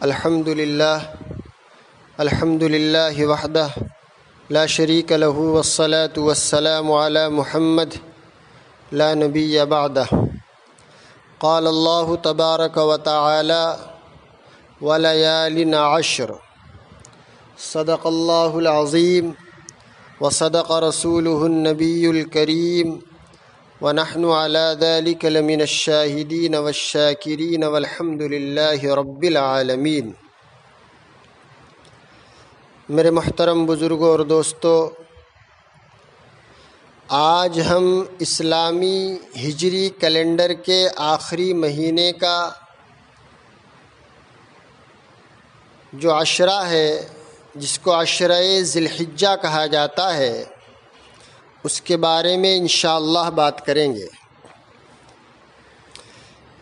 الحمد للہ وحدہ لا شریک لہ والصلاة والسلام علی محمد لا نبی بعدہ۔ قال اللہ تبارک و تعالی ولیال عشر، صدق اللہ العظیم وصدق رسولہ النبی الکریم ونحن علی ذلک لمن الشاہدین والشاکرین والحمد للہ رب العالمین۔ میرے محترم بزرگوں اور دوستو، آج ہم اسلامی ہجری کیلنڈر کے آخری مہینے کا جو عشرہ ہے، جس کو عشرہ ذی الحجہ کہا جاتا ہے، اس کے بارے میں انشاءاللہ بات کریں گے۔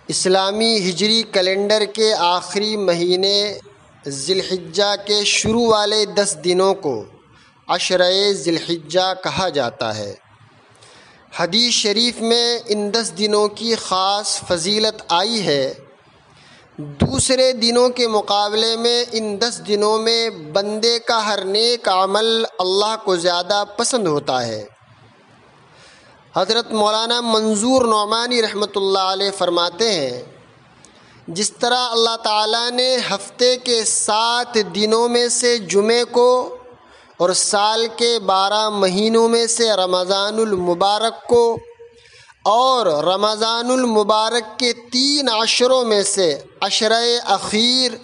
اسلامی ہجری کیلنڈر کے آخری مہینے ذی الحجہ کے شروع والے 10 دنوں کو عشرہ ذی الحجہ کہا جاتا ہے۔ حدیث شریف میں ان 10 دنوں کی خاص فضیلت آئی ہے۔ دوسرے دنوں کے مقابلے میں ان 10 دنوں میں بندے کا ہر نیک عمل اللہ کو زیادہ پسند ہوتا ہے۔ حضرت مولانا منظور نعمانی رحمۃ اللہ علیہ فرماتے ہیں، جس طرح اللہ تعالیٰ نے ہفتے کے 7 دنوں میں سے جمعے کو اور سال کے 12 مہینوں میں سے رمضان المبارک کو اور رمضان المبارک کے 3 عشروں میں سے عشرہ اخیر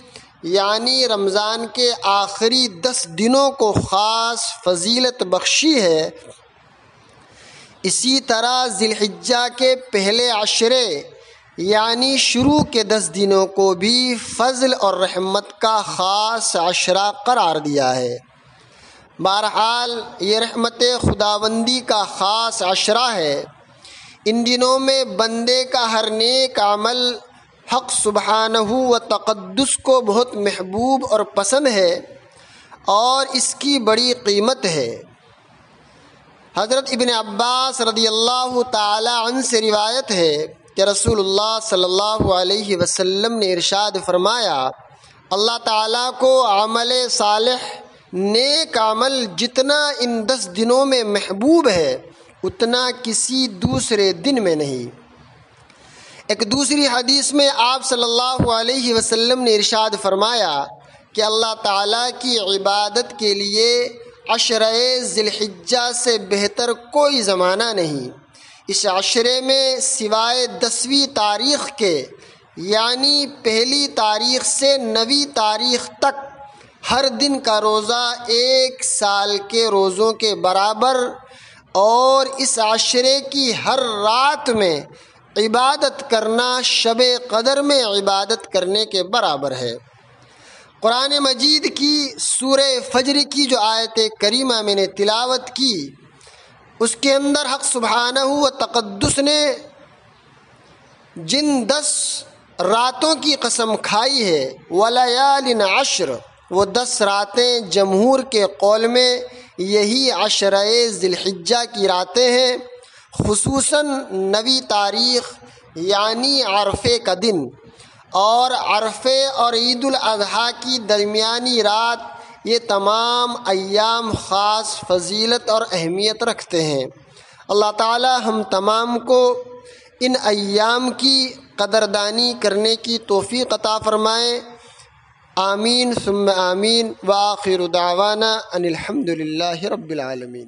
یعنی رمضان کے آخری 10 دنوں کو خاص فضیلت بخشی ہے، اسی طرح ذی الحجہ کے پہلے عشرے یعنی شروع کے 10 دنوں کو بھی فضل اور رحمت کا خاص عشرہ قرار دیا ہے۔ بہرحال یہ رحمت خداوندی کا خاص عشرہ ہے۔ ان دنوں میں بندے کا ہر نیک عمل حق سبحانہ و تقدس کو بہت محبوب اور پسند ہے اور اس کی بڑی قیمت ہے۔ حضرت ابن عباس رضی اللہ تعالی عنہ سے روایت ہے کہ رسول اللہ صلی اللہ علیہ وسلم نے ارشاد فرمایا، اللہ تعالیٰ کو عمل صالح نیک عمل جتنا ان 10 دنوں میں محبوب ہے اتنا کسی دوسرے دن میں نہیں۔ ایک دوسری حدیث میں آپ صلی اللہ علیہ وسلم نے ارشاد فرمایا کہ اللہ تعالیٰ کی عبادت کے لیے عشرہ ذی الحجہ سے بہتر کوئی زمانہ نہیں۔ اس عشرے میں سوائے 10ویں تاریخ کے یعنی پہلی تاریخ سے 9ویں تاریخ تک ہر دن کا روزہ 1 سال کے روزوں کے برابر اور اس عشرے کی ہر رات میں عبادت کرنا شب قدر میں عبادت کرنے کے برابر ہے۔ قرآن مجید کی سورہ فجر کی جو آیت کریمہ میں نے تلاوت کی، اس کے اندر حق سبحانہ و تقدس نے جن 10 راتوں کی قسم کھائی ہے ولیال عشر، وہ 10 راتیں جمہور کے قول میں یہی عشرہ ذی الحجہ کی راتیں ہیں، خصوصاً 9ویں تاریخ یعنی عرفے کا دن اور عرفے اور عید الاضحیٰ کی درمیانی رات، یہ تمام ایام خاص فضیلت اور اہمیت رکھتے ہیں۔ اللہ تعالی ہم تمام کو ان ایام کی قدردانی کرنے کی توفیق عطا فرمائے، آمین ثم آمین، وآخر دعوانا ان الحمد للہ رب العالمین۔